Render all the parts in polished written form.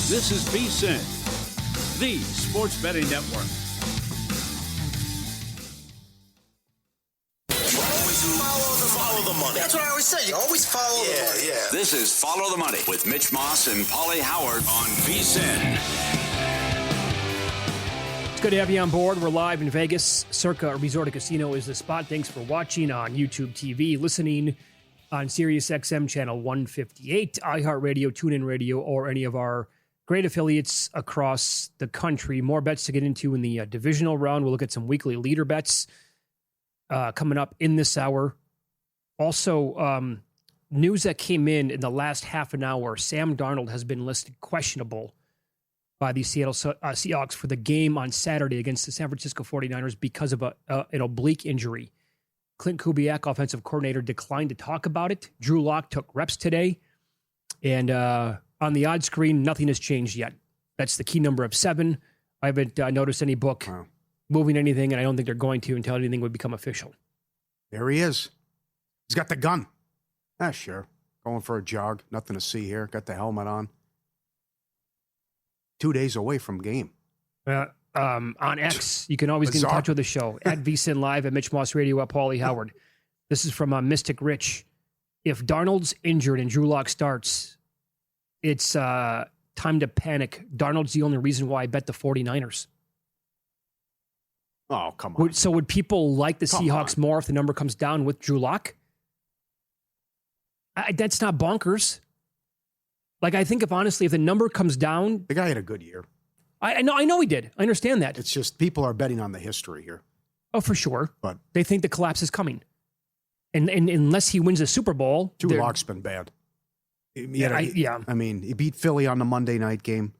This is VSiN, the sports betting network. Follow the money. That's what I always say. You always follow the money. Yeah. This is Follow the Money with Mitch Moss and Paulie Howard on VSiN. It's good to have you on board. We're live in Vegas. Circa Resort and Casino is the spot. Thanks for watching on YouTube TV, listening on Sirius XM channel 158, iHeartRadio, TuneIn Radio, or any of our great affiliates across the country. More bets to get into in the divisional round. We'll look at some weekly leader bets coming up in this hour. Also, news that came in the last half an hour. Sam Darnold has been listed questionable by the Seattle Seahawks for the game on Saturday against the San Francisco 49ers because of an oblique injury. Clint Kubiak, offensive coordinator, declined to talk about it. Drew Lock took reps today. And on the odds screen, nothing has changed yet. That's the key number of 7. I haven't noticed any book moving anything, and I don't think they're going to until anything would become official. There he is. He's got the gun. Sure. Going for a jog. Nothing to see here. Got the helmet on. 2 days away from game. On X, you can always get in touch with the show. At VSiN Live, at Mitch Moss Radio, at Paulie Howard. This is from Mystic Rich. If Darnold's injured and Drew Lock starts, it's time to panic. Darnold's the only reason why I bet the 49ers. Oh, come on. So would people like the Seahawks more if the number comes down with Drew Lock? That's not bonkers. Like, I think if the number comes down... The guy had a good year. I know he did. I understand that. It's just people are betting on the history here. Oh, for sure. But they think the collapse is coming. And unless he wins a Super Bowl... Drew Lock's been bad. I mean, he beat Philly on the Monday night game.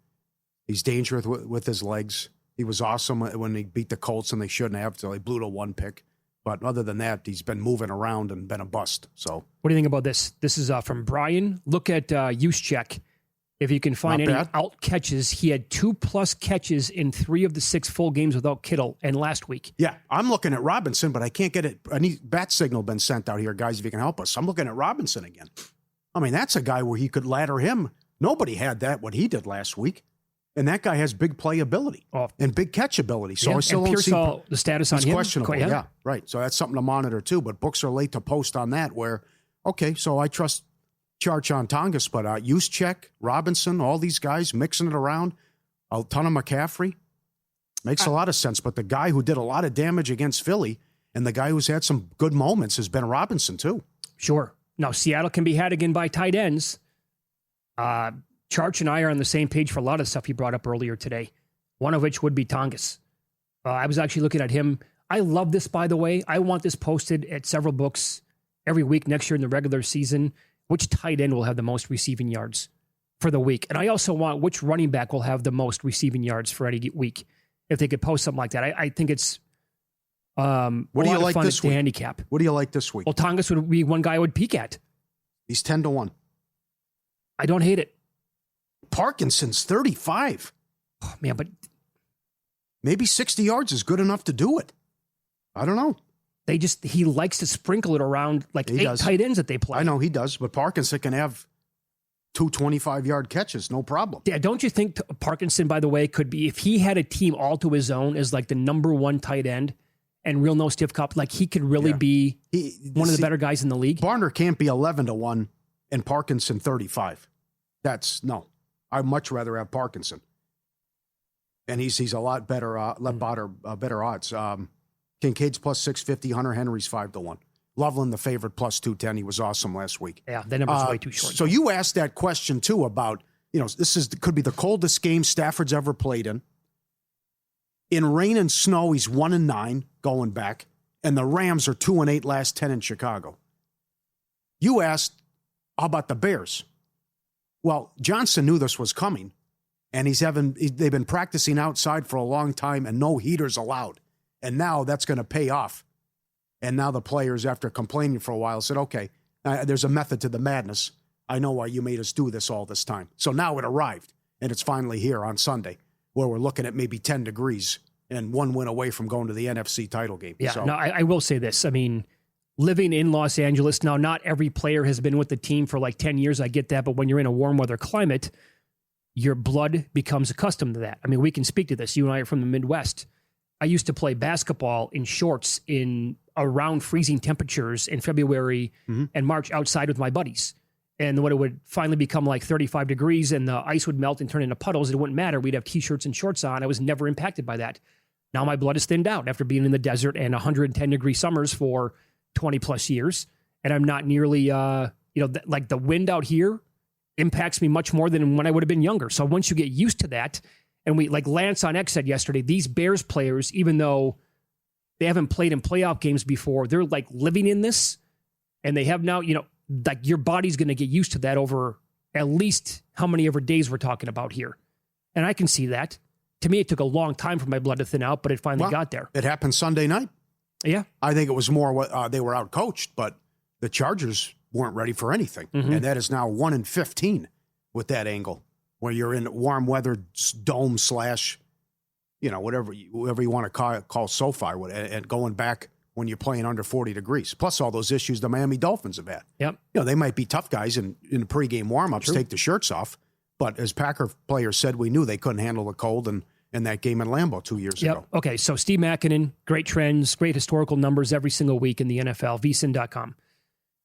He's dangerous with his legs. He was awesome when he beat the Colts, and they shouldn't have until he blew to 1 pick. But other than that, he's been moving around and been a bust. So, what do you think about this? This is from Brian. Look at Juszczyk. If you can find any out catches, he had 2+ catches in 3 of the 6 full games without Kittle and last week. Yeah, I'm looking at Robinson, but I can't get it. I need bat signal been sent out here, guys, if you can help us. I'm looking at Robinson again. I mean, that's a guy where he could ladder him. Nobody had that, what he did last week. And that guy has big playability and big catchability. So I still don't see the status on him. Questionable. Yeah, right. So that's something to monitor too. But books are late to post on that. Where so I trust Charchan Tongas, but Juszczyk, Robinson, all these guys mixing it around. A ton of McCaffrey makes a lot of sense. But the guy who did a lot of damage against Philly and the guy who's had some good moments has been Robinson too. Sure. Now Seattle can be had again by tight ends. Charch and I are on the same page for a lot of stuff you brought up earlier today, one of which would be Tongas. I was actually looking at him. I love this, by the way. I want this posted at several books every week next year in the regular season. Which tight end will have the most receiving yards for the week? And I also want which running back will have the most receiving yards for any week. If they could post something like that, I think it's what do you like this week? Handicap. What do you like this week? Well, Tongas would be one guy I would peek at. He's 10-1. I don't hate it. Parkinson's 35. Oh, man, but maybe 60 yards is good enough to do it. I don't know. He likes to sprinkle it around like he 8 does. Tight ends that they play. I know he does, but Parkinson can have 2 25-yard catches, no problem. Yeah, don't you think Parkinson, by the way, could be, if he had a team all to his own as like the number 1 tight end and real no stiff cup, like he could really be one of the better guys in the league? Barner can't be 11-1 and Parkinson 35. No. I'd much rather have Parkinson. And he's a lot better, better odds. Kincaid's plus 650, Hunter Henry's 5-1. Loveland, the favorite, plus 210. He was awesome last week. Yeah, that number's way too short. So you asked that question, too, about, this could be the coldest game Stafford's ever played in. In rain and snow, he's 1-9 going back. And the Rams are 2-8 last 10 in Chicago. You asked, how about the Bears? Well, Johnson knew this was coming, and they've been practicing outside for a long time and no heaters allowed. And now that's going to pay off. And now the players, after complaining for a while, said, okay, there's a method to the madness. I know why you made us do this all this time. So now it arrived, and it's finally here on Sunday, where we're looking at maybe 10 degrees and 1 win away from going to the NFC title game. Yeah, no, I will say this. I mean, living in Los Angeles, now not every player has been with the team for like 10 years. I get that. But when you're in a warm weather climate, your blood becomes accustomed to that. I mean, we can speak to this. You and I are from the Midwest. I used to play basketball in shorts in around freezing temperatures in February and March outside with my buddies. And when it would finally become like 35 degrees and the ice would melt and turn into puddles, it wouldn't matter. We'd have T-shirts and shorts on. I was never impacted by that. Now my blood is thinned out after being in the desert and 110-degree summers for 20 plus years. And I'm not nearly, like the wind out here impacts me much more than when I would have been younger. So once you get used to that, and we, like Lance on X said yesterday, these Bears players, even though they haven't played in playoff games before, they're like living in this, and they have now, like your body's going to get used to that over at least how many ever days we're talking about here. And I can see that. To me, it took a long time for my blood to thin out, but it finally got there. It happened Sunday night. Yeah. I think it was more they were out coached, but the Chargers weren't ready for anything. And that is now 1-15 with that angle, where you're in warm weather dome / whatever you want to call SoFi, and going back when you're playing under 40 degrees, plus all those issues the Miami Dolphins have had. Yep. They might be tough guys in the pregame warm-ups, take the shirts off, but as Packer players said, we knew they couldn't handle the cold in that game in Lambeau 2 years ago. Okay, so Steve Makinen, great trends, great historical numbers every single week in the NFL, vsin.com.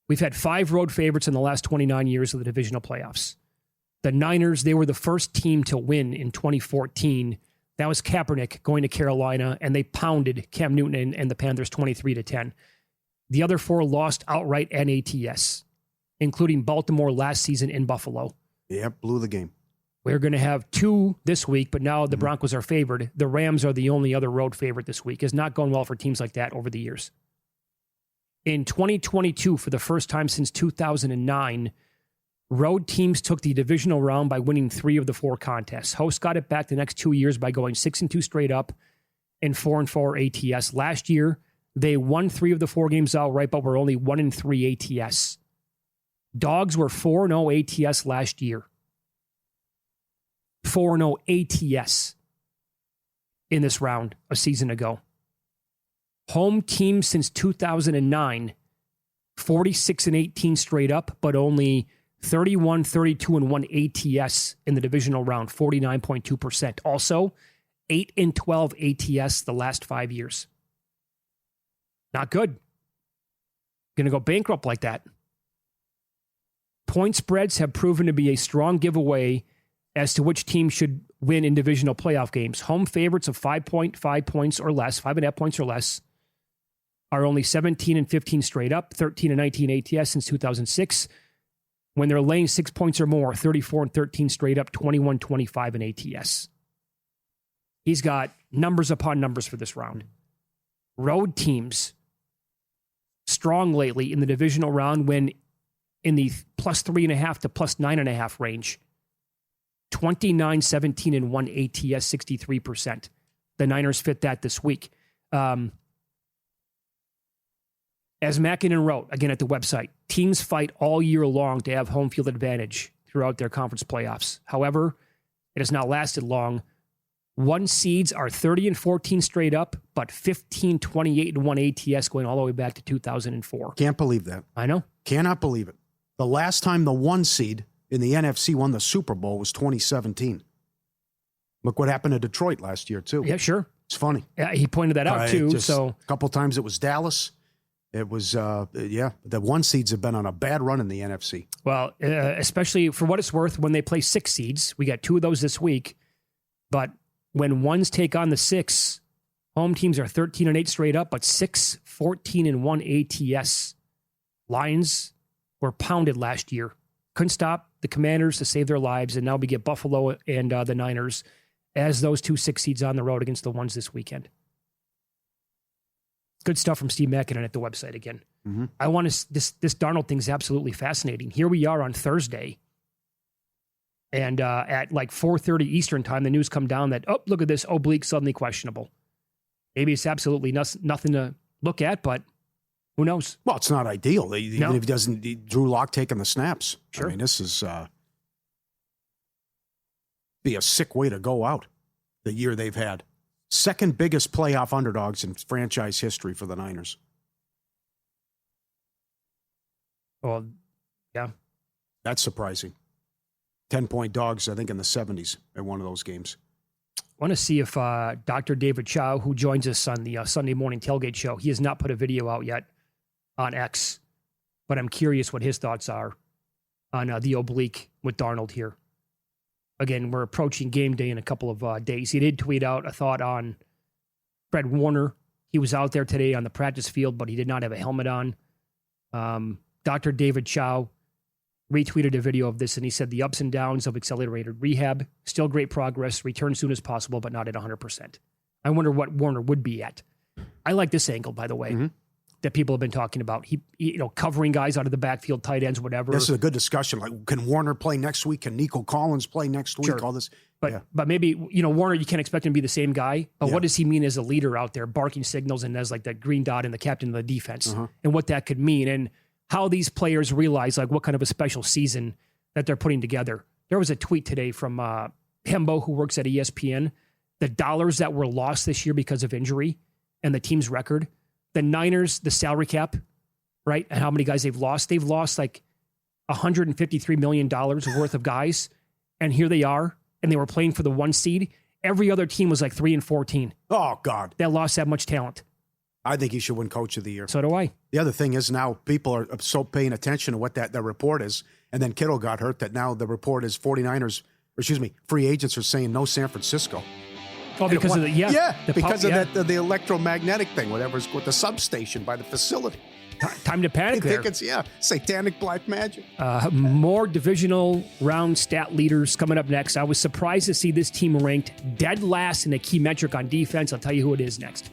We've had 5 road favorites in the last 29 years of the divisional playoffs. The Niners, they were the first team to win in 2014. That was Kaepernick going to Carolina, and they pounded Cam Newton and the Panthers 23-10. The other 4 lost outright and ATS, including Baltimore last season in Buffalo. Yep, blew the game. We're going to have 2 this week, but now the Broncos are favored. The Rams are the only other road favorite this week. It's not going well for teams like that over the years. In 2022, for the first time since 2009, road teams took the divisional round by winning 3 of the 4 contests. Hosts got it back the next 2 years by going 6-2 straight up and 4-4 ATS. Last year, they won 3 of the 4 games outright, but were only 1-3 ATS. Dogs were 4-0 ATS last year. 4-0 ATS in this round a season ago. Home teams since 2009, 46-18 straight up, but only 31-32-1 ATS in the divisional round, 49.2%. Also, 8-12 ATS the last 5 years. Not good. Going to go bankrupt like that. Point spreads have proven to be a strong giveaway as to which team should win in divisional playoff games. Home favorites of 5.5 points or less, 5.5 points or less, are only 17-15 straight up, 13-19 ATS since 2006. When they're laying 6 points or more, 34-13 straight up, 21-25 in ATS. He's got numbers upon numbers for this round. Road teams strong lately in the divisional round when in the plus 3.5 to plus 9.5 range. 29-17-1 ATS, 63%. The Niners fit that this week. As Makinen wrote, again at the website, teams fight all year long to have home field advantage throughout their conference playoffs. However, it has not lasted long. 1 seeds are 30-14 straight up, but 15-28-1 ATS going all the way back to 2004. Can't believe that. I know. Cannot believe it. The last time the 1 seed in the NFC won the Super Bowl was 2017. Look what happened to Detroit last year, too. Yeah, sure. It's funny. Yeah, he pointed that out, too. So a couple times it was Dallas. It was, the 1 seeds have been on a bad run in the NFC. Well, especially for what it's worth, when they play 6 seeds, we got 2 of those this week. But when 1s take on the 6, home teams are 13-8 straight up, but 6-14-1 ATS. Lions were pounded last year. Couldn't stop the Commanders to save their lives, and now we get Buffalo and the Niners as those 2 6 seeds on the road against the 1s this weekend. Good stuff from Steve Makinen at the website again. Mm-hmm. I want to. This Darnold thing is absolutely fascinating. Here we are on Thursday, and at like 4:30 Eastern time, the news come down that look at this, oblique suddenly questionable. Maybe it's absolutely nothing to look at, but who knows? Well, it's not ideal. Even if he doesn't, Drew Lock taking the snaps. Sure. I mean, this is be a sick way to go out. The year they've had. Second biggest playoff underdogs in franchise history for the Niners. Well, yeah. That's surprising. 10-point dogs, I think, in the 70s at one of those games. I want to see if Dr. David Chow, who joins us on the Sunday morning tailgate show, he has not put a video out yet on X, but I'm curious what his thoughts are on the oblique with Darnold here. Again, we're approaching game day in a couple of days. He did tweet out a thought on Fred Warner. He was out there today on the practice field, but he did not have a helmet on. Dr. David Chow retweeted a video of this, and he said the ups and downs of accelerated rehab, still great progress, return soon as possible, but not at 100%. I wonder what Warner would be at. I like this angle, by the way, that people have been talking about. He covering guys out of the backfield, tight ends, whatever. This is a good discussion. Like, can Warner play next week? Can Nico Collins play next week? Sure. All this. But maybe, Warner, you can't expect him to be the same guy. But what does he mean as a leader out there, barking signals and as like that green dot and the captain of the defense, and what that could mean, and how these players realize like what kind of a special season that they're putting together. There was a tweet today from Hembo, who works at ESPN, the dollars that were lost this year because of injury and the team's record. The Niners, the salary cap, right? And how many guys they've lost. They've lost like $153 million worth of guys. And here they are. And they were playing for the 1 seed. Every other team was like 3-14. Oh, God. That lost that much talent. I think he should win Coach of the Year. So do I. The other thing is now people are so paying attention to what that report is. And then Kittle got hurt that now the report is free agents are saying no San Francisco. Oh, because of the electromagnetic thing, whatever's with the substation by the facility. Time to panic there. I think it's, satanic black magic. More divisional round stat leaders coming up next. I was surprised to see this team ranked dead last in a key metric on defense. I'll tell you who it is next.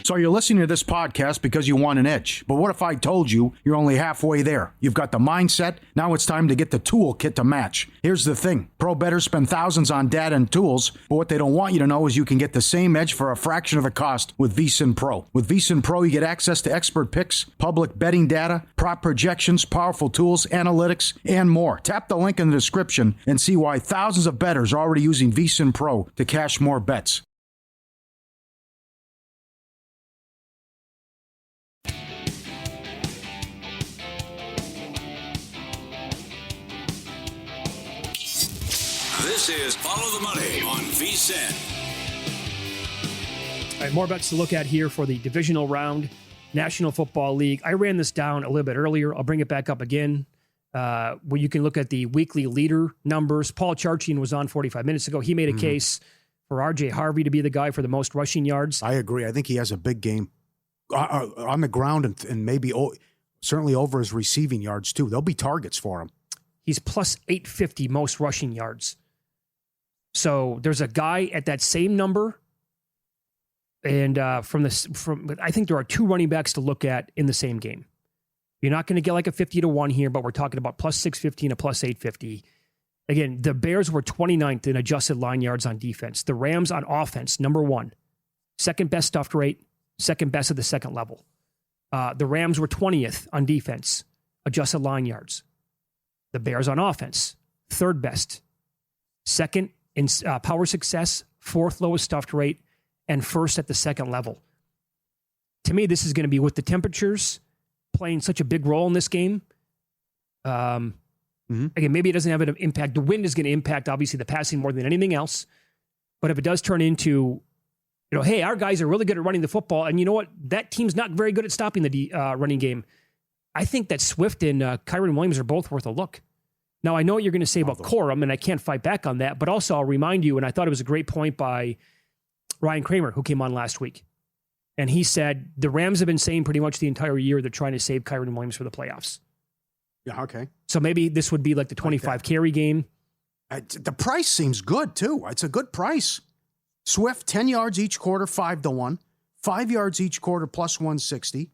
So you're listening to this podcast because you want an edge. But what if I told you you're only halfway there? You've got the mindset. Now it's time to get the toolkit to match. Here's the thing. Pro bettors spend thousands on data and tools, but what they don't want you to know is you can get the same edge for a fraction of the cost with VSiN Pro. With VSiN Pro, you get access to expert picks, public betting data, prop projections, powerful tools, analytics, and more. Tap the link in the description and see why thousands of bettors are already using VSiN Pro to cash more bets. This is Follow the Money on VSiN. All right, more bets to look at here for the divisional round, National Football League. I ran this down a little bit earlier. I'll bring it back up again. Where you can look at the weekly leader numbers. Paul Charchian was on 45 minutes ago. He made a case for R.J. Harvey to be the guy for the most rushing yards. I agree. I think he has a big game on the ground and maybe certainly over his receiving yards, too. There'll be targets for him. He's plus 850 most rushing yards. So there's a guy at that same number. And I think there are two running backs to look at in the same game. You're not going to get like a 50-1 here, but we're talking about plus 650 and a plus 850. Again, the Bears were 29th in adjusted line yards on defense. The Rams on offense, number 1. Second best stuffed rate, second best at the second level. The Rams were 20th on defense, adjusted line yards. The Bears on offense, third best. Second in power success, fourth lowest stuffed rate, and first at the second level. To me, this is going to be with the temperatures playing such a big role in this game. Again, maybe it doesn't have an impact. The wind is going to impact, obviously, the passing more than anything else. But if it does turn into, hey, our guys are really good at running the football, and you know what? That team's not very good at stopping the running game. I think that Swift and Kyren Williams are both worth a look. Now, I know what you're going to say about Corum, and I can't fight back on that, but also I'll remind you, and I thought it was a great point by Ryan Kramer, who came on last week. And he said the Rams have been saying pretty much the entire year they're trying to save Kyren Williams for the playoffs. Yeah, okay. So maybe this would be like the 25 carry game. The price seems good, too. It's a good price. Swift, 10 yards each quarter, 5-1. 5 yards each quarter, plus 160.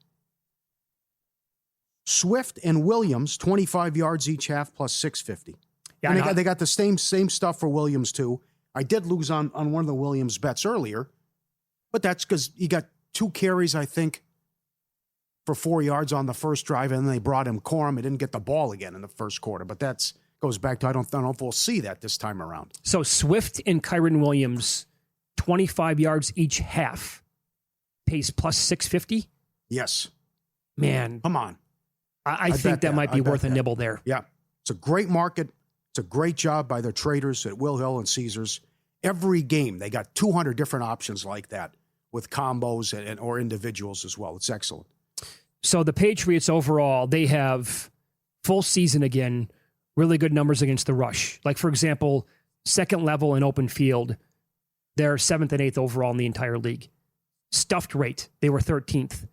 Swift and Williams, 25 yards each half, plus 650. Yeah, and they got the same stuff for Williams, too. I did lose on one of the Williams bets earlier, but that's because he got 2 carries, I think, for 4 yards on the first drive, and then they brought him Corum. He didn't get the ball again in the first quarter, but that goes back to I don't know if we'll see that this time around. So Swift and Kyren Williams, 25 yards each half pays plus 650. Yes. Man, Come on. I think that might be worth a nibble there. Yeah. It's a great market. It's a great job by their traders at Will Hill and Caesars. Every game, they got 200 different options like that with combos or individuals as well. It's excellent. So the Patriots overall, they have full season again, really good numbers against the rush. Like, for example, second level in open field, they're 7th and 8th overall in the entire league. Stuffed rate, they were 13th.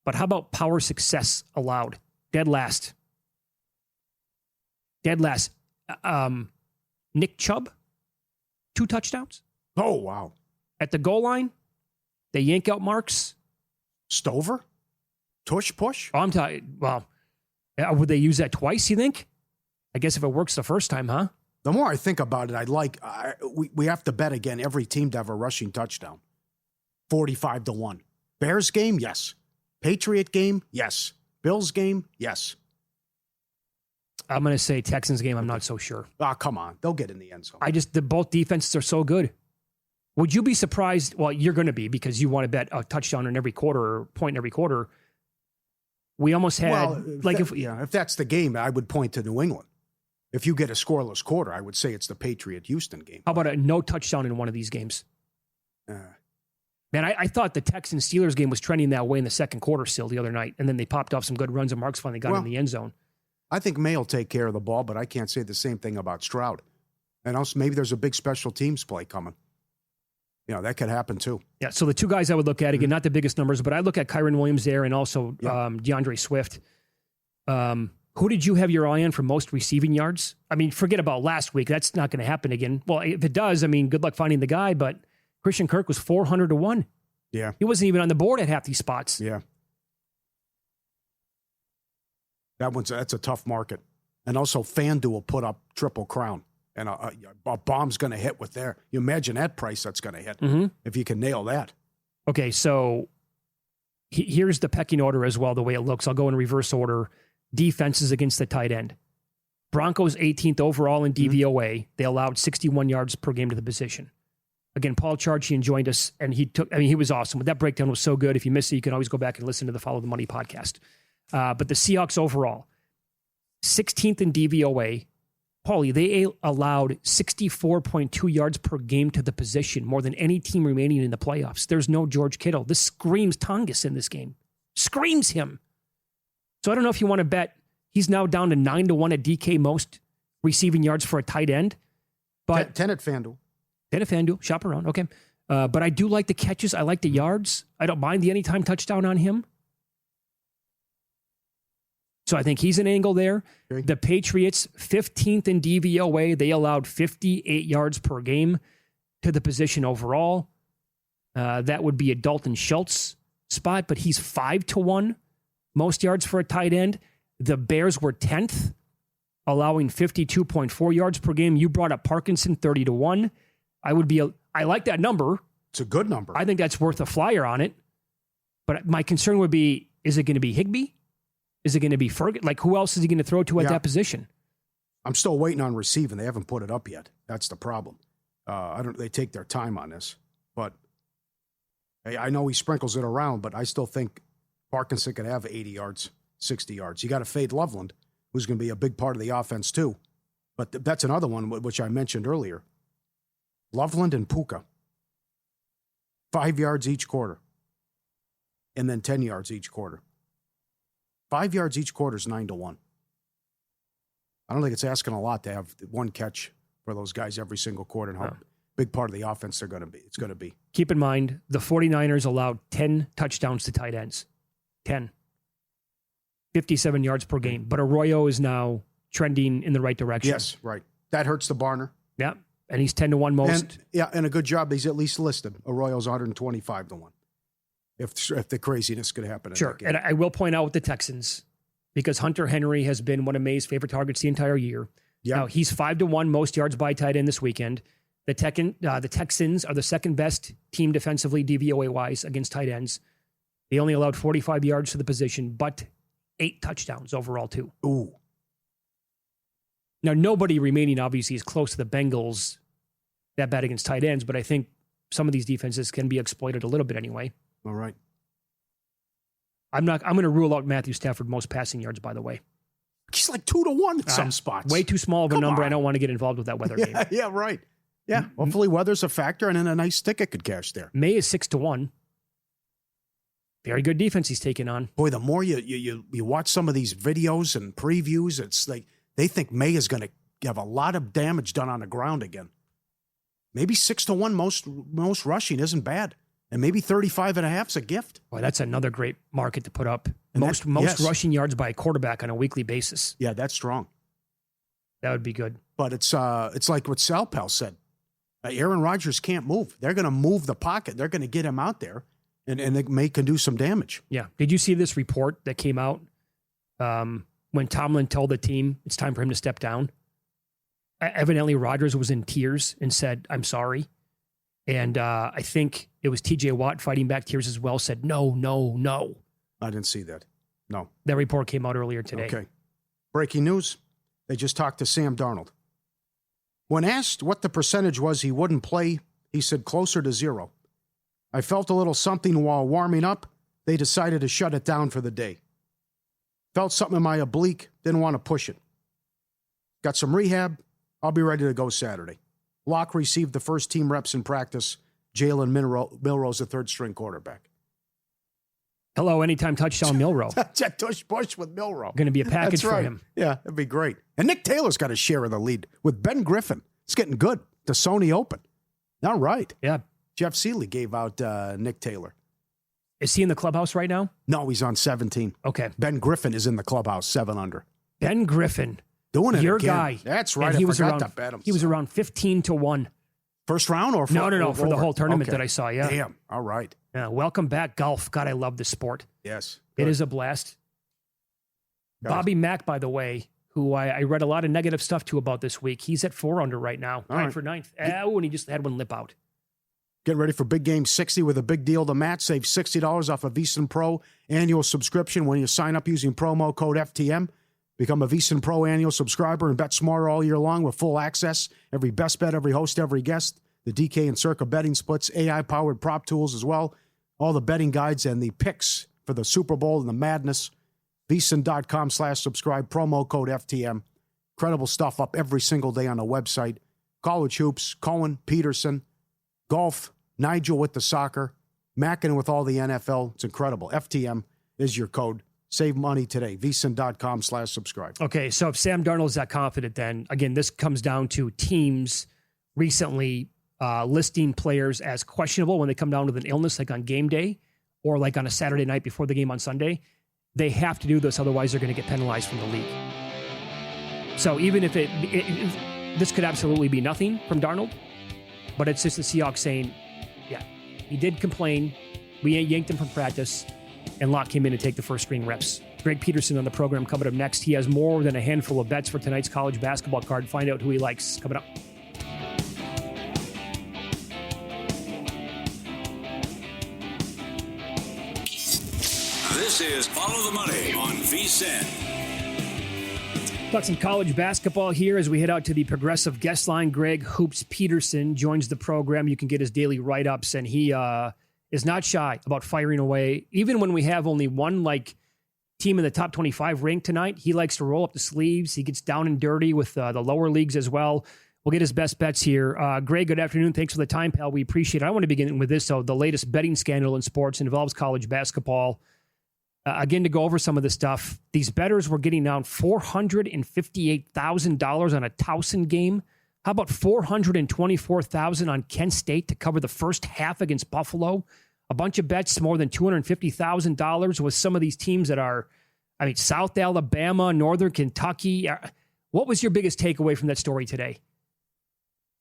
But how about power success allowed? Dead last. Nick Chubb, 2 touchdowns. Oh, wow. At the goal line, they yank out marks. Stover? Tush push? Oh, I'm talking, well, would they use that twice, you think? I guess if it works the first time, huh? The more I think about it, we have to bet again every team to have a rushing touchdown. 45-1. Bears game? Yes. Patriot game? Yes. Bills game? Yes. I'm going to say Texans game. I'm not so sure. Ah, come on. They'll get in the end zone. Both defenses are so good. Would you be surprised? Well, you're going to be because you want to bet a touchdown in every quarter or point in every quarter. We almost had, if that's the game, I would point to New England. If you get a scoreless quarter, I would say it's the Patriot-Houston game. How about a no touchdown in one of these games? Man, I thought the Texans-Steelers game was trending that way in the second quarter still the other night, and then they popped off some good runs, and Marks finally got in the end zone. I think May will take care of the ball, but I can't say the same thing about Stroud. And also, maybe there's a big special teams play coming. That could happen too. Yeah, so the two guys I would look at, again, not the biggest numbers, but I look at Kyron Williams there and also DeAndre Swift. Who did you have your eye on for most receiving yards? I mean, forget about last week. That's not going to happen again. Well, if it does, I mean, good luck finding the guy, but Christian Kirk was 400-1. Yeah. He wasn't even on the board at half these spots. Yeah. That's a tough market. And also FanDuel put up Triple Crown. And a bomb's going to hit with there. You imagine that price that's going to hit if you can nail that. Okay, so here's the pecking order as well, the way it looks. I'll go in reverse order. Defenses against the tight end. Broncos 18th overall in DVOA. They allowed 61 yards per game to the position. Again, Paul Charchian joined us, and he was awesome. That breakdown was so good. If you missed it, you can always go back and listen to the Follow the Money podcast. But the Seahawks overall, 16th in DVOA. Paulie, they allowed 64.2 yards per game to the position, more than any team remaining in the playoffs. There's no George Kittle. This screams Tongas in this game. Screams him. So I don't know if you want to bet he's now down to 9-1 at DK most receiving yards for a tight end. But 10 at FanDuel. 10 at FanDuel. Shop around. Okay. But I do like the catches. I like the yards. I don't mind the anytime touchdown on him. So I think he's an angle there. Okay. The Patriots, 15th in DVOA. They allowed 58 yards per game to the position overall. That would be a Dalton Schultz spot, but he's 5-1 most yards for a tight end. The Bears were 10th, allowing 52.4 yards per game. You brought up Parkinson, 30-1. I like that number. It's a good number. I think that's worth a flyer on it. But my concern would be, is it going to be Higbee? Is it going to be Ferguson? Like, who else is he going to throw to at that position? I'm still waiting on receiving. They haven't put it up yet. That's the problem. They take their time on this. But I know he sprinkles it around, but I still think Parkinson could have 80 yards, 60 yards. You got to fade Loveland, who's going to be a big part of the offense too. But that's another one which I mentioned earlier. Loveland and Puka. 5 yards each quarter. And then 10 yards each quarter. 5 yards each quarter is 9-1. I don't think it's asking a lot to have one catch for those guys every single quarter and how big part of the offense they're going to be. It's going to be. Keep in mind, the 49ers allowed 10 touchdowns to tight ends. 10. 57 yards per game. But Arroyo is now trending in the right direction. Yes, right. That hurts the Barner. Yeah, and he's 10-1 most. And a good job. He's at least listed. Arroyo's 125-1. If the craziness could happen. Sure. And I will point out with the Texans, because Hunter Henry has been one of May's favorite targets the entire year. Yep. Now, he's 5-1 most yards by tight end this weekend. The Texans are the second best team defensively, DVOA-wise, against tight ends. They only allowed 45 yards to the position, but 8 touchdowns overall, too. Ooh. Now, nobody remaining, obviously, is close to the Bengals that bet against tight ends, but I think some of these defenses can be exploited a little bit anyway. All right. I'm going to rule out Matthew Stafford most passing yards, by the way. He's like 2-1 in some spots. Way too small of a Come number. on. I don't want to get involved with that weather game. Yeah, right. Yeah, hopefully weather's a factor and then a nice ticket could cash there. May is 6-1. Very good defense he's taking on. Boy, the more you watch some of these videos and previews, it's like they think May is going to have a lot of damage done on the ground again. Maybe 6-1 most rushing isn't bad. And maybe 35.5 is a gift. Boy, that's another great market to put up. And Most yes. rushing yards by a quarterback on a weekly basis. Yeah, that's strong. That would be good. But it's like what Sal Pal said. Aaron Rodgers can't move. They're going to move the pocket. They're going to get him out there, and they can do some damage. Yeah. Did you see this report that came out when Tomlin told the team it's time for him to step down? Evidently, Rodgers was in tears and said, "I'm sorry." And I think it was TJ Watt fighting back tears as well, said, no. I didn't see that. No. That report came out earlier today. Okay. Breaking news. They just talked to Sam Darnold. When asked what the percentage was he wouldn't play, he said closer to 0. I felt a little something while warming up. They decided to shut it down for the day. Felt something in my oblique. Didn't want to push it. Got some rehab. I'll be ready to go Saturday. Locke received the first team reps in practice. Jalen Milrose, the third-string quarterback. Hello, anytime touchdown Milroe. Tush Push with Milroe. Going to be a package That's right. for him. Yeah, that'd be great. And Nick Taylor's got a share of the lead with Ben Griffin. It's getting good. The Sony Open. All right. Yeah. Jeff Seeley gave out Nick Taylor. Is he in the clubhouse right now? No, he's on 17. Okay. Ben Griffin is in the clubhouse, 7 under. Ben Griffin. Doing it Your again. guy. That's right. And he I was forgot around, to bet him. He was around 15-1. First round or No, for the over? whole tournament Okay. that I saw, yeah. Damn. All right. Yeah, welcome back, golf. God, I love this sport. Yes. It Good. is a blast. Got Bobby Mack, by the way, who I read a lot of negative stuff to about this week. He's at 4 under right now, tied right. for 9th. And he just had one lip out. Get ready for Big Game 60 with a big deal to match. Save $60 off a VSiN Pro annual subscription when you sign up using promo code FTM. Become a VSiN Pro annual subscriber and bet smarter all year long with full access. Every best bet, every host, every guest. The DK and Circa betting splits, AI-powered prop tools as well. All the betting guides and the picks for the Super Bowl and the madness. VSiN.com/subscribe. Promo code FTM. Incredible stuff up every single day on the website. College hoops, Cohen, Peterson, golf, Nigel with the soccer, Mackin with all the NFL. It's incredible. FTM is your code. Save money today. VSiN.com/subscribe. Okay, so if Sam Darnold's that confident, then again, this comes down to teams recently listing players as questionable when they come down with an illness, like on game day or like on a Saturday night before the game on Sunday. They have to do this, otherwise they're going to get penalized from the league. So even if this could absolutely be nothing from Darnold, but it's just the Seahawks saying, yeah, he did complain. We yanked him from practice, and Locke came in to take the first string reps. Greg Peterson on the program coming up next. He has more than a handful of bets for tonight's college basketball card. Find out who he likes coming up. This is Follow the Money on VSiN. Talk some college basketball here as we head out to the Progressive guest line. Greg Hoops Peterson joins the program. You can get his daily write-ups, and he is not shy about firing away. Even when we have only one team in the top 25 ranked tonight, he likes to roll up the sleeves. He gets down and dirty with the lower leagues as well. We'll get his best bets here. Greg, good afternoon. Thanks for the time, pal. We appreciate it. I want to begin with this. So the latest betting scandal in sports involves college basketball. Again, to go over some of this stuff, these bettors were getting down $458,000 on a Towson game. How about $424,000 on Kent State to cover the first half against Buffalo? A bunch of bets, more than $250,000 with some of these teams that are, South Alabama, Northern Kentucky. What was your biggest takeaway from that story today?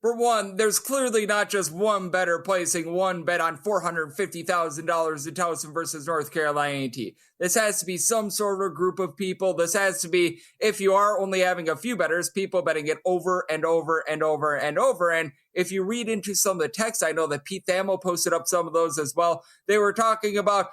For one, there's clearly not just one bettor placing one bet on $450,000 in Towson versus North Carolina A&T. This has to be some sort of group of people. This has to be, if you are only having a few bettors, people betting it over and over and over and over. And if you read into some of the text, I know that Pete Thamel posted up some of those as well. They were talking about,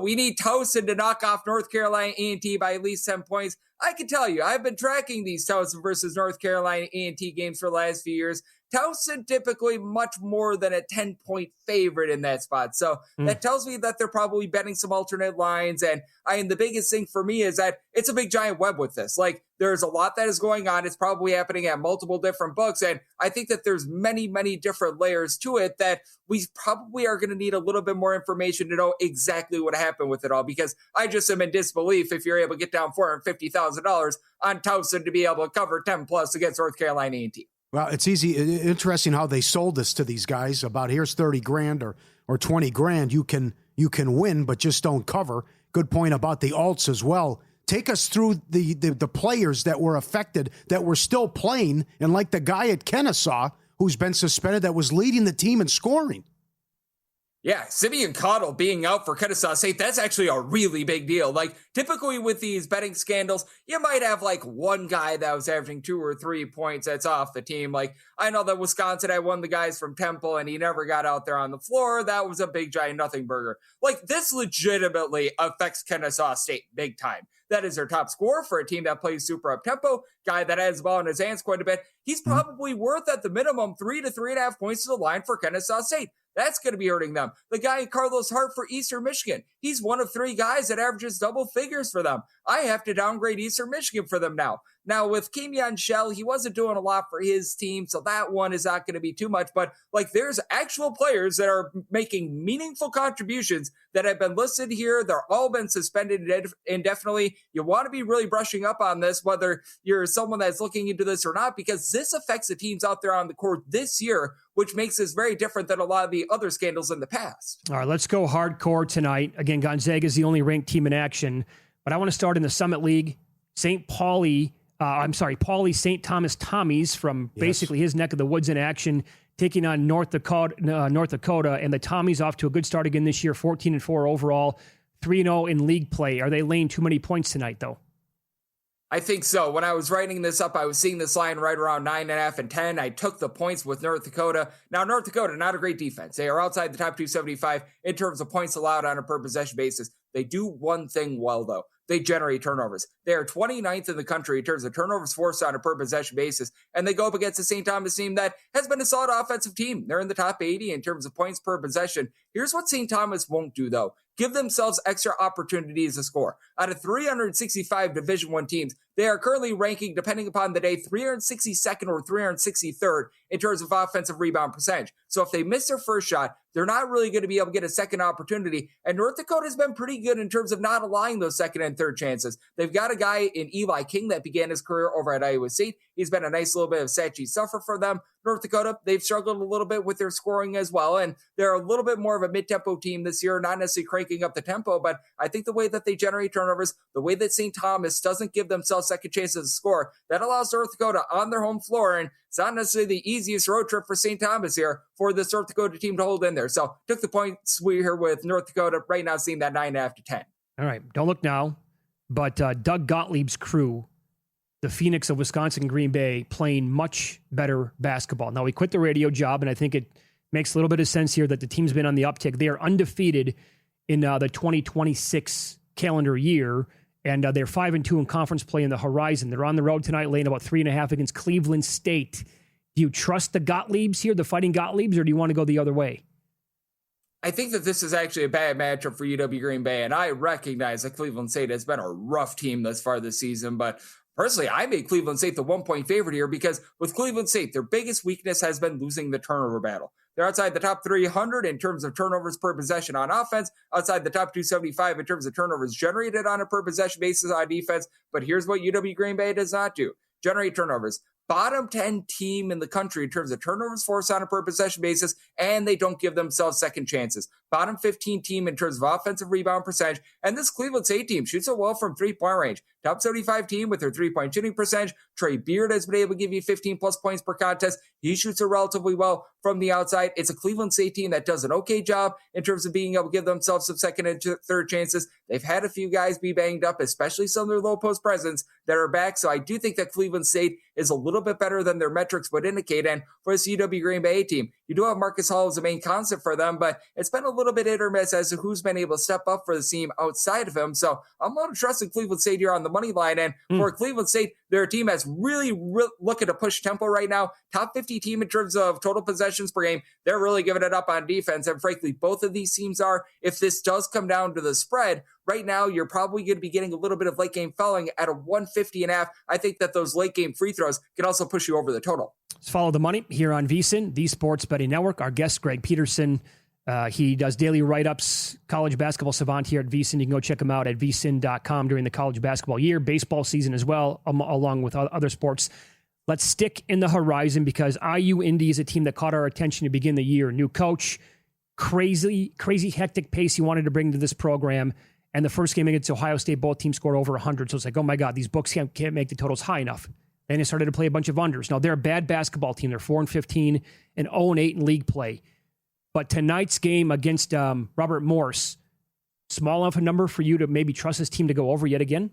we need Towson to knock off North Carolina A&T by at least 10 points. I can tell you, I've been tracking these Towson versus North Carolina A&T games for the last few years. Towson typically much more than a 10-point favorite in that spot. So that tells me that they're probably betting some alternate lines. And the biggest thing for me is that it's a big giant web with this. Like, there's a lot that is going on. It's probably happening at multiple different books. And I think that there's many, many different layers to it that we probably are going to need a little bit more information to know exactly what happened with it all, because I just am in disbelief if you're able to get down $450,000 on Towson to be able to cover 10 plus against North Carolina A&T. Well, it's interesting how they sold this to these guys about here's 30 grand or 20 grand. You can win, but just don't cover. Good point about the alts as well. Take us through the players that were affected, that were still playing, and like the guy at Kennesaw who's been suspended that was leading the team in scoring. Yeah, Simeon Cottle being out for Kennesaw State, that's actually a really big deal. Like, typically with these betting scandals, you might have like one guy that was averaging 2 or 3 points that's off the team. Like, I know that Wisconsin had one of the guys from Temple and he never got out there on the floor. That was a big giant nothing burger. Like, this legitimately affects Kennesaw State big time. That is their top scorer for a team that plays super up-tempo, guy that has the ball in his hands quite a bit. He's probably worth at the minimum 3 to 3.5 points to the line for Kennesaw State. That's going to be hurting them. The guy Carlos Hart for Eastern Michigan, he's one of 3 guys that averages double figures for them. I have to downgrade Eastern Michigan for them now. Now, with Kenyon Shell, he wasn't doing a lot for his team, so that one is not going to be too much. But, like, there's actual players that are making meaningful contributions that have been listed here. They're all been suspended indefinitely. You want to be really brushing up on this, whether you're someone that's looking into this or not, because this affects the teams out there on the court this year, which makes this very different than a lot of the other scandals in the past. All right, let's go hardcore tonight. Again, Gonzaga is the only ranked team in action, but I want to start in the Summit League. Pauley St. Thomas Tommies from basically his neck of the woods in action, taking on North Dakota, and the Tommies off to a good start again this year, 14-4 overall, 3-0 in league play. Are they laying too many points tonight, though? I think so. When I was writing this up, I was seeing this line right around 9.5 and 10. I took the points with North Dakota. Now, North Dakota, not a great defense. They are outside the top 275 in terms of points allowed on a per possession basis. They do one thing well, though. They generate turnovers. They are 29th in the country in terms of turnovers forced on a per possession basis, and they go up against the St. Thomas team that has been a solid offensive team. They're in the top 80 in terms of points per possession. Here's what St. Thomas won't do, though. Give themselves extra opportunities to score. Out of 365 Division I teams, they are currently ranking, depending upon the day, 362nd or 363rd in terms of offensive rebound percentage. So if they miss their first shot, they're not really going to be able to get a second opportunity. And North Dakota has been pretty good in terms of not allowing those second and third chances. They've got a guy in Eli King that began his career over at Iowa State. He's been a nice little bit of Sachi suffer for them. North Dakota, they've struggled a little bit with their scoring as well. And they're a little bit more of a mid-tempo team this year, not necessarily cranking up the tempo, but I think the way that they generate turnovers, the way that St. Thomas doesn't give themselves second chances to score, that allows North Dakota on their home floor. And it's not necessarily the easiest road trip for St. Thomas here for this North Dakota team to hold in there. So took the points we here with North Dakota right now, seeing that 9.5 to 10. All right, don't look now, but Doug Gottlieb's crew, the Phoenix of Wisconsin, Green Bay, playing much better basketball. Now, he quit the radio job, and I think it makes a little bit of sense here that the team's been on the uptick. They are undefeated in the 2026 calendar year, and they're 5-2 in conference play in the Horizon. They're on the road tonight, laying about 3.5 against Cleveland State. Do you trust the Gottliebs here, the Fighting Gottliebs, or do you want to go the other way? I think that this is actually a bad matchup for UW Green Bay, and I recognize that Cleveland State has been a rough team thus far this season, but personally, I made Cleveland State the 1-point favorite here because with Cleveland State, their biggest weakness has been losing the turnover battle. They're outside the top 300 in terms of turnovers per possession on offense, outside the top 275 in terms of turnovers generated on a per possession basis on defense. But here's what UW Green Bay does not do: generate turnovers. Bottom 10 team in the country in terms of turnovers forced on a per possession basis and they don't give themselves second chances. Bottom 15 team in terms of offensive rebound percentage, and this Cleveland State team shoots it well from three-point range. Top 75 team with their three-point shooting percentage. Trey Beard has been able to give you 15-plus points per contest. He shoots it relatively well from the outside. It's a Cleveland State team that does an okay job in terms of being able to give themselves some second and third chances. They've had a few guys be banged up, especially some of their low-post presence that are back. So I do think that Cleveland State is a little bit better than their metrics would indicate. And for this UW Green Bay team, you do have Marcus Hall as the main constant for them, but it's been a little bit hit or miss as to who's been able to step up for the team outside of him. So I'm going to trust in Cleveland State here on the money line. And for Cleveland State, they're a team that's really looking to push tempo right now. Top 50 team in terms of total possessions per game. They're really giving it up on defense. And frankly, both of these teams are. If this does come down to the spread, right now you're probably going to be getting a little bit of late game fouling at a 150.5. I think that those late game free throws can also push you over the total. Let's follow the money here on VSiN, the Sports Betting Network. Our guest, Greg Peterson. He does daily write-ups, college basketball savant here at VSiN. You can go check him out at vsin.com during the college basketball year, baseball season as well, along with other sports. Let's stick in the horizon because IU Indy is a team that caught our attention to begin the year. New coach, crazy hectic pace he wanted to bring to this program. And the first game against Ohio State, both teams scored over 100. So it's like, oh my God, these books can't make the totals high enough. Then they started to play a bunch of unders. Now they're a bad basketball team. They're 4-15 and 0-8 in league play. But tonight's game against Robert Morse, small enough a number for you to maybe trust this team to go over yet again?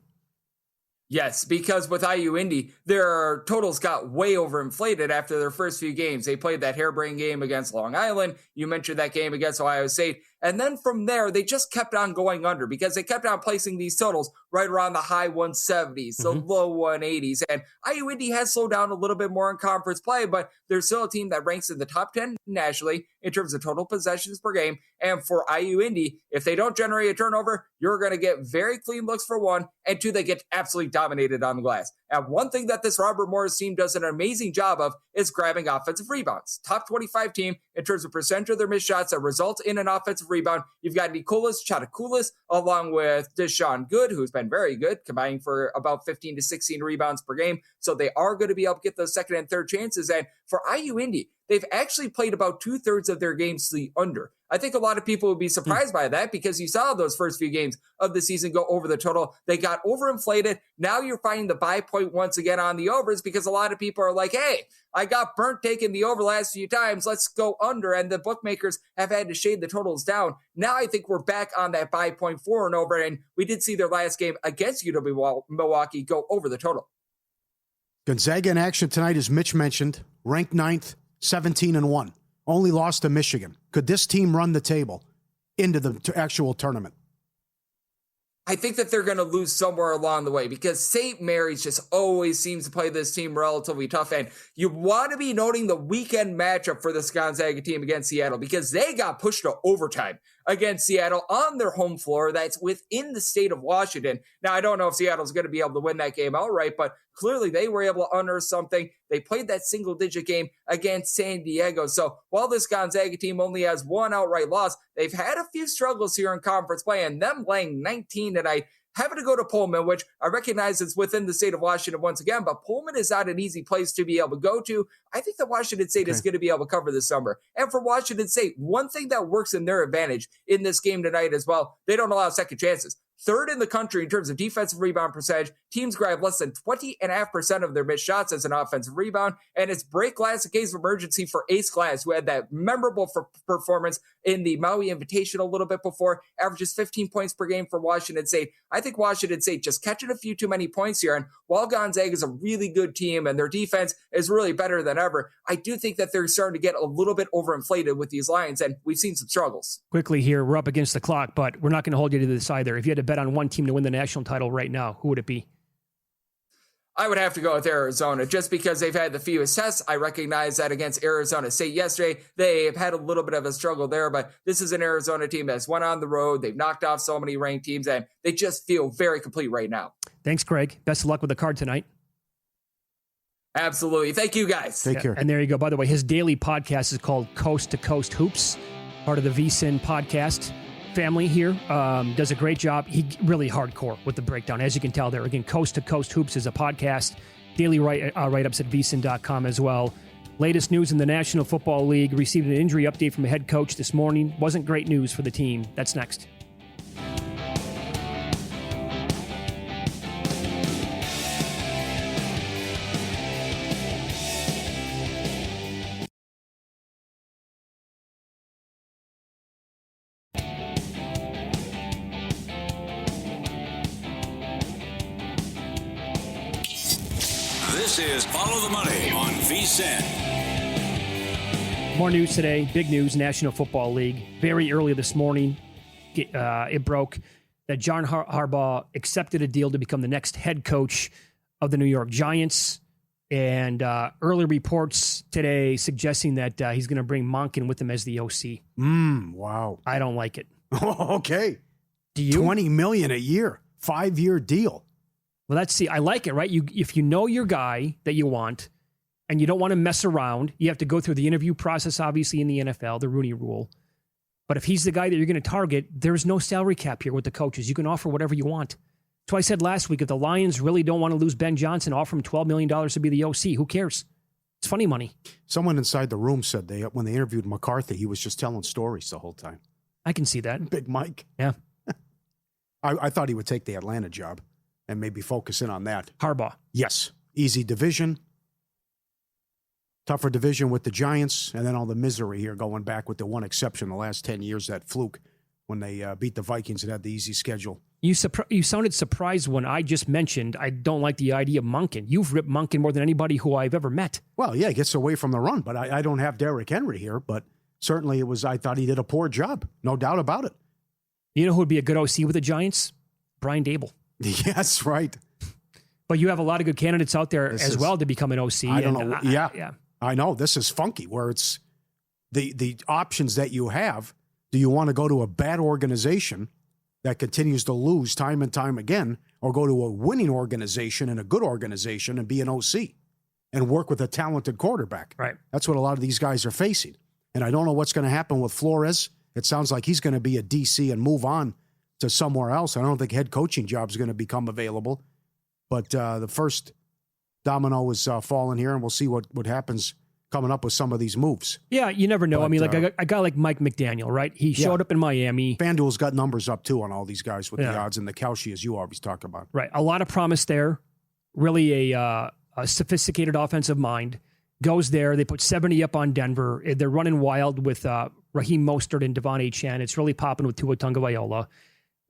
Yes, because with IU Indy, their totals got way overinflated after their first few games. They played that harebrained game against Long Island. You mentioned that game against Ohio State. And then from there, they just kept on going under because they kept on placing these totals right around the high 170s, the low 180s. And IU Indy has slowed down a little bit more in conference play, but they're still a team that ranks in the top 10 nationally in terms of total possessions per game. And for IU Indy, if they don't generate a turnover, you're going to get very clean looks for one, and two, they get absolutely dominated on the glass. And one thing that this Robert Morris team does an amazing job of is grabbing offensive rebounds. Top 25 team in terms of percentage of their missed shots that result in an offensive rebound. You've got Nikolas Chatakoulis along with Deshaun Good, who's been very good, combining for about 15 to 16 rebounds per game. So they are going to be able to get those second and third chances. And for IU Indy, they've actually played about 2/3 of their games to the under. I think a lot of people would be surprised by that because you saw those first few games of the season go over the total. They got overinflated. Now you're finding the buy point once again on the overs because a lot of people are like, hey, I got burnt taking the over last few times. Let's go under. And the bookmakers have had to shade the totals down. Now I think we're back on that buy point for and over. And we did see their last game against UW Milwaukee go over the total. Gonzaga in action tonight, as Mitch mentioned, ranked 9th, 17-1. Only lost to Michigan. Could this team run the table into the actual tournament? I think that they're going to lose somewhere along the way because St. Mary's just always seems to play this team relatively tough. And you want to be noting the weekend matchup for this Gonzaga team against Seattle because they got pushed to overtime against Seattle on their home floor. That's within the state of Washington. Now, I don't know if Seattle's going to be able to win that game outright, but clearly they were able to unearth something. They played that single-digit game against San Diego. So while this Gonzaga team only has one outright loss, they've had a few struggles here in conference play, and them laying 19 tonight, having to go to Pullman, which I recognize is within the state of Washington once again, but Pullman is not an easy place to be able to go to. I think that Washington State is going to be able to cover this number. And for Washington State, one thing that works in their advantage in this game tonight as well, they don't allow second chances. Third in the country in terms of defensive rebound percentage. Teams grab less than 20.5% of their missed shots as an offensive rebound. And it's break glass in case of emergency for Ace Glass, who had that memorable performance in the Maui Invitational a little bit before, averages 15 points per game for Washington State. I think Washington State just catching a few too many points here. And while Gonzaga is a really good team and their defense is really better than ever, I do think that they're starting to get a little bit overinflated with these lines. And we've seen some struggles. Quickly here, we're up against the clock, but we're not going to hold you to this either. If you had to bet on one team to win the national title right now, who would it be? I would have to go with Arizona just because they've had the fewest tests. I recognize that against Arizona State yesterday, they have had a little bit of a struggle there, but this is an Arizona team that's went on the road. They've knocked off so many ranked teams, and they just feel very complete right now. Thanks, Greg. Best of luck with the card tonight. Absolutely. Thank you, guys. Take care. And there you go. By the way, his daily podcast is called Coast to Coast Hoops, part of the VSiN podcast family here. Does a great job. He really hardcore with the breakdown, as you can tell there. Again, Coast to Coast Hoops is a podcast. Daily write-ups at vsin.com as well. Latest news in the National Football League. Received an injury update from a head coach this morning. Wasn't great news for the team. That's next. This is Follow the Money on VSiN. More news today. Big news, National Football League. Very early this morning, it broke that John Harbaugh accepted a deal to become the next head coach of the New York Giants. And early reports today suggesting that he's going to bring Monken with him as the OC. Wow. I don't like it. Okay. Do you? $20 million a year, 5-year deal. Well, let's see. I like it, right? If you know your guy that you want and you don't want to mess around, you have to go through the interview process, obviously, in the NFL, the Rooney Rule. But if he's the guy that you're going to target, there's no salary cap here with the coaches. You can offer whatever you want. That's why I said last week, if the Lions really don't want to lose Ben Johnson, offer him $12 million to be the OC. Who cares? It's funny money. Someone inside the room said when they interviewed McCarthy, he was just telling stories the whole time. I can see that. Big Mike. Yeah. I thought he would take the Atlanta job and maybe focus in on that. Harbaugh. Yes. Easy division. Tougher division with the Giants, and then all the misery here going back with the one exception the last 10 years, that fluke when they beat the Vikings and had the easy schedule. You sounded surprised when I just mentioned I don't like the idea of Monken. You've ripped Monken more than anybody who I've ever met. Well, yeah, he gets away from the run, but I don't have Derrick Henry here, but certainly I thought he did a poor job. No doubt about it. You know who would be a good OC with the Giants? Brian Dable. Yes, right. But you have a lot of good candidates out there well to become an OC. I don't know. Yeah. I know. This is funky where it's the options that you have. Do you want to go to a bad organization that continues to lose time and time again, or go to a winning organization and a good organization and be an OC and work with a talented quarterback? Right. That's what a lot of these guys are facing. And I don't know what's going to happen with Flores. It sounds like he's going to be a DC and move on to somewhere else. I don't think head coaching job is going to become available. But the first domino is falling here, and we'll see what happens coming up with some of these moves. Yeah, you never know. But, I mean, like a guy like Mike McDaniel, right? He showed up in Miami. FanDuel's got numbers up, too, on all these guys with the odds and the Kalshi, as you always talk about. Right. A lot of promise there. Really a sophisticated offensive mind. Goes there. They put 70 up on Denver. They're running wild with Raheem Mostert and Devon Achane. It's really popping with Tua Tagovailoa.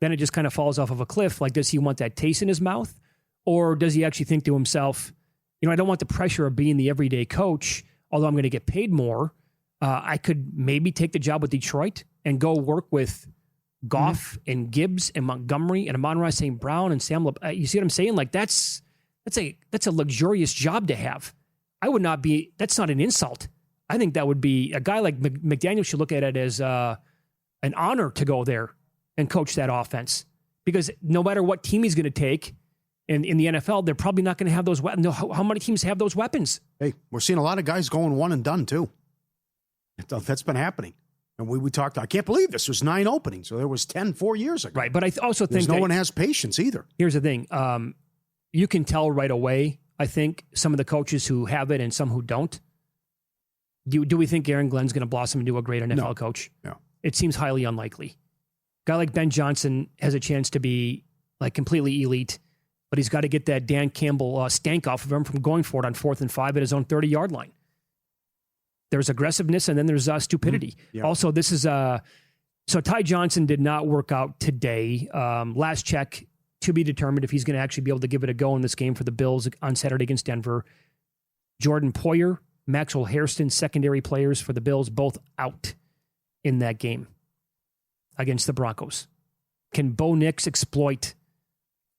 Then it just kind of falls off of a cliff. Like, does he want that taste in his mouth? Or does he actually think to himself, I don't want the pressure of being the everyday coach, although I'm going to get paid more. I could maybe take the job with Detroit and go work with Goff and Gibbs and Montgomery and Amon-Ra St. Brown and Sam you see what I'm saying? Like, that's a luxurious job to have. That's not an insult. I think that would be, a guy like McDaniel should look at it as an honor to go there and coach that offense. Because no matter what team he's going to take in the NFL, they're probably not going to have those weapons. How many teams have those weapons? Hey, we're seeing a lot of guys going one and done, too. That's been happening. And we talked, I can't believe this. There's 9 openings. So there was 10 4 years ago. Right, but I also think no one has patience either. Here's the thing. You can tell right away, I think, some of the coaches who have it and some who don't. Do we think Aaron Glenn's going to blossom into a great NFL coach? No. It seems highly unlikely. A guy like Ben Johnson has a chance to be like completely elite, but he's got to get that Dan Campbell stank off of him from going for it on 4th and 5 at his own 30-yard line. There's aggressiveness, and then there's stupidity. Yeah. Also, this is so Ty Johnson did not work out today. Last check, to be determined if he's going to actually be able to give it a go in this game for the Bills on Saturday against Denver. Jordan Poyer, Maxwell Hairston, secondary players for the Bills, both out in that game against the Broncos. Can Bo Nix exploit?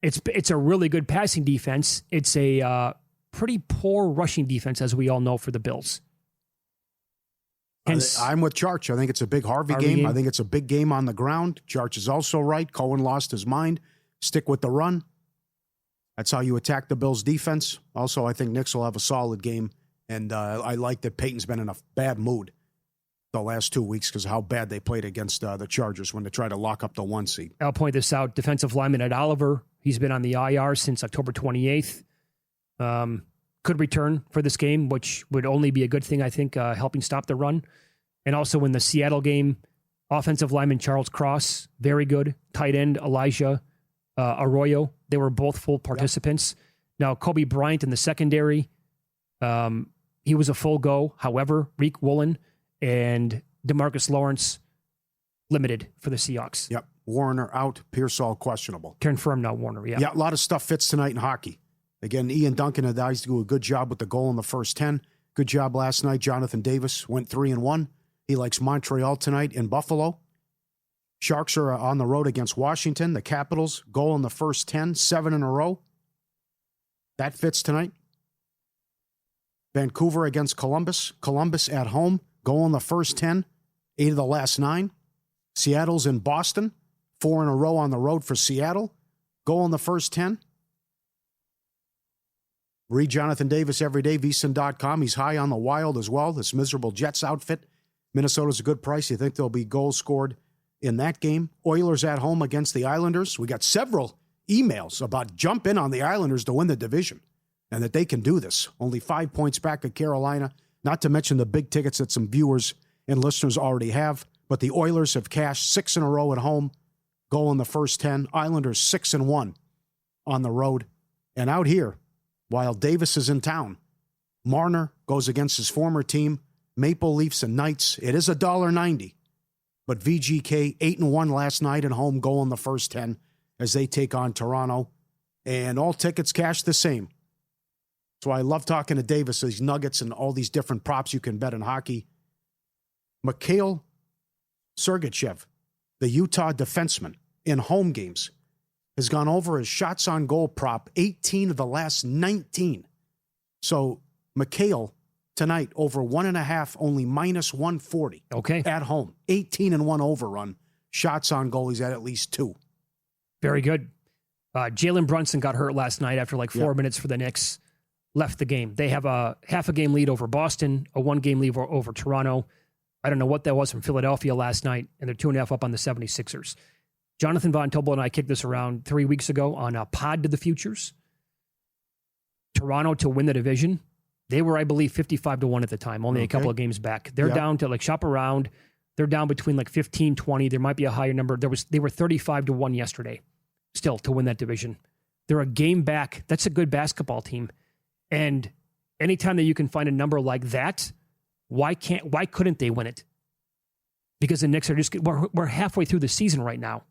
It's a really good passing defense. It's a pretty poor rushing defense, as we all know, for the Bills. Hence, I'm with Charch. I think it's a big Harvey game. I think it's a big game on the ground. Charch is also right. Cohen lost his mind. Stick with the run. That's how you attack the Bills' defense. Also, I think Nix will have a solid game. And I like that Peyton's been in a bad mood the last 2 weeks because of how bad they played against the Chargers when they tried to lock up the 1 seed. I'll point this out. Defensive lineman Ed Oliver, he's been on the IR since October 28th. could return for this game, which would only be a good thing, I think, helping stop the run. And also in the Seattle game, offensive lineman Charles Cross, very good. Tight end Elijah Arroyo, they were both full participants. Yep. Now, Kobe Bryant in the secondary, he was a full go. However, Reek Woolen and DeMarcus Lawrence limited for the Seahawks. Yep. Warner out, Pearsall questionable. Confirmed now, Warner, yeah. Yeah, a lot of stuff fits tonight in hockey. Again, Ian Duncan and the guys do a good job with the goal in the first 10. Good job last night. Jonathan Davis went 3-1. He likes Montreal tonight in Buffalo. Sharks are on the road against Washington. The Capitals, goal in the first 10, 7 in a row. That fits tonight. Vancouver against Columbus. Columbus at home, goal in the first 10, 8 of the last 9. Seattle's in Boston, 4 in a row on the road for Seattle. Goal in the first 10. Read Jonathan Davis every day, vsin.com. He's high on the Wild as well, this miserable Jets outfit. Minnesota's a good price. You think there'll be goals scored in that game? Oilers at home against the Islanders. We got several emails about jump in on the Islanders to win the division and that they can do this. Only 5 points back at Carolina, not to mention the big tickets that some viewers and listeners already have. But the Oilers have cashed 6 in a row at home, goal in the first 10. Islanders 6-1 on the road. And out here, while Davis is in town, Marner goes against his former team, Maple Leafs and Knights. It is $1.90. But VGK 8-1 last night at home, goal in the first 10 as they take on Toronto. And all tickets cash the same. So I love talking to Davis, these nuggets and all these different props you can bet in hockey. Mikhail Sergachev, the Utah defenseman, in home games, has gone over his shots on goal prop 18 of the last 19. So Mikhail tonight over 1.5, only minus 140. Okay. At home. 18-1 overrun. Shots on goal, he's at least 2. Very good. Jalen Brunson got hurt last night after like 4 minutes for the Knicks. Left the game. They have a half a game lead over Boston, a 1-game lead over Toronto. I don't know what that was from Philadelphia last night, and they're 2.5 up on the 76ers. Jonathan Von Tobel and I kicked this around 3 weeks ago on a pod to the futures. Toronto to win the division. They were, I believe, 55-1 at the time, only a couple of games back. They're down to like shop around. They're down between like 15, 20. There might be a higher number. They were 35-1 yesterday, still to win that division. They're a game back. That's a good basketball team. And anytime that you can find a number like that, why couldn't they win it? Because the Knicks are we're halfway through the season right now.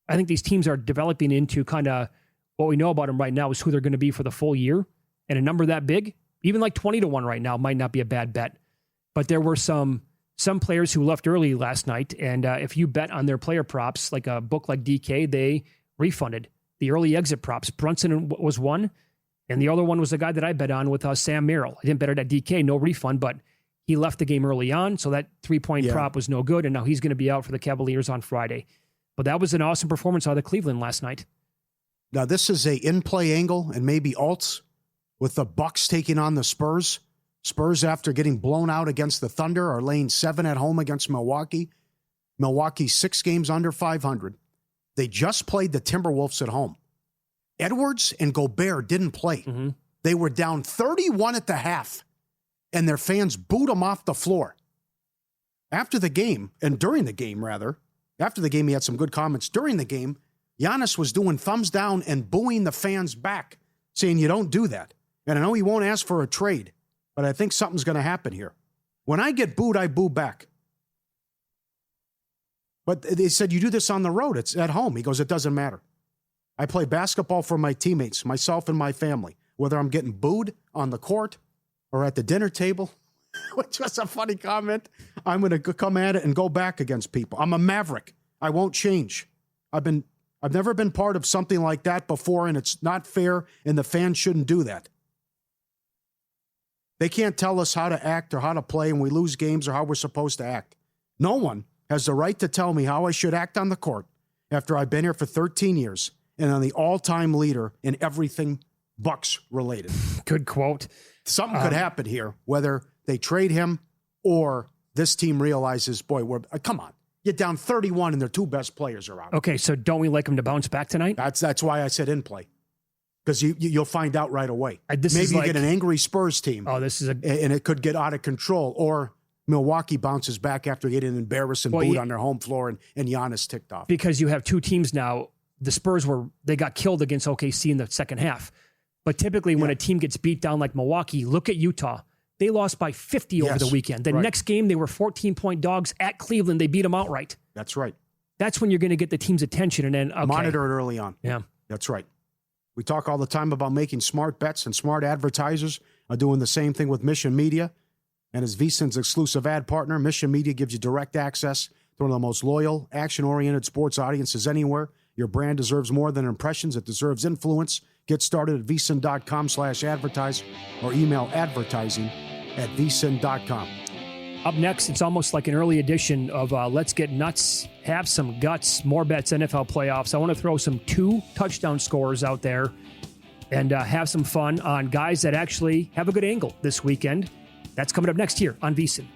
I think these teams are developing into kind of what we know about them right now is who they're going to be for the full year. And a number that big, even like 20-1 right now, might not be a bad bet. But there were some players who left early last night. And if you bet on their player props, like a book like DK, they refunded the early exit props. Brunson was one. And the other one was the guy that I bet on with Sam Merrill. I didn't bet it at DK, no refund, but he left the game early on, so that 3-point prop was no good, and now he's going to be out for the Cavaliers on Friday. But that was an awesome performance out of Cleveland last night. Now, this is a in-play angle and maybe alts with the Bucks taking on the Spurs. Spurs, after getting blown out against the Thunder, are laying 7 at home against Milwaukee. Milwaukee 6 games under 500. They just played the Timberwolves at home. Edwards and Gobert didn't play. Mm-hmm. They were down 31 at the half, and their fans booed them off the floor. After the game, and during the game, rather, after the game, he had some good comments. During the game, Giannis was doing thumbs down and booing the fans back, saying, you don't do that. And I know he won't ask for a trade, but I think something's going to happen here. When I get booed, I boo back. But they said, you do this on the road. It's at home. He goes, it doesn't matter. I play basketball for my teammates, myself and my family, whether I'm getting booed on the court or at the dinner table, which was a funny comment. I'm going to come at it and go back against people. I'm a maverick. I won't change. I've never been part of something like that before, and it's not fair, and the fans shouldn't do that. They can't tell us how to act or how to play, and we lose games or how we're supposed to act. No one has the right to tell me how I should act on the court after I've been here for 13 years. And I'm the all-time leader in everything Bucks related. Good quote. Something could happen here, whether they trade him or this team realizes, boy, come on. You're down 31 and their 2 best players are out. Okay, so don't we like him to bounce back tonight? That's why I said in play. because you'll find out right away. This Maybe is you like- get an angry Spurs team. Oh, this is and it could get out of control. Or Milwaukee bounces back after getting an embarrassing boot on their home floor and Giannis ticked off. Because you have two teams now. The Spurs they got killed against OKC in the second half. But typically when a team gets beat down like Milwaukee, look at Utah. They lost by 50 over the weekend. The next game, they were 14-point dogs at Cleveland. They beat them outright. That's right. That's when you're going to get the team's attention. And then, okay. Monitor it early on. Yeah. That's right. We talk all the time about making smart bets, and smart advertisers are doing the same thing with Mission Media. And as VSiN's exclusive ad partner, Mission Media gives you direct access to one of the most loyal, action-oriented sports audiences anywhere. Your brand deserves more than impressions. It deserves influence. Get started at vsin.com/advertise or email advertising@vsin.com. Up next, it's almost like an early edition of Let's Get Nuts, Have Some Guts, More Bets, NFL Playoffs. I want to throw some 2 touchdown scorers out there and have some fun on guys that actually have a good angle this weekend. That's coming up next here on VSiN.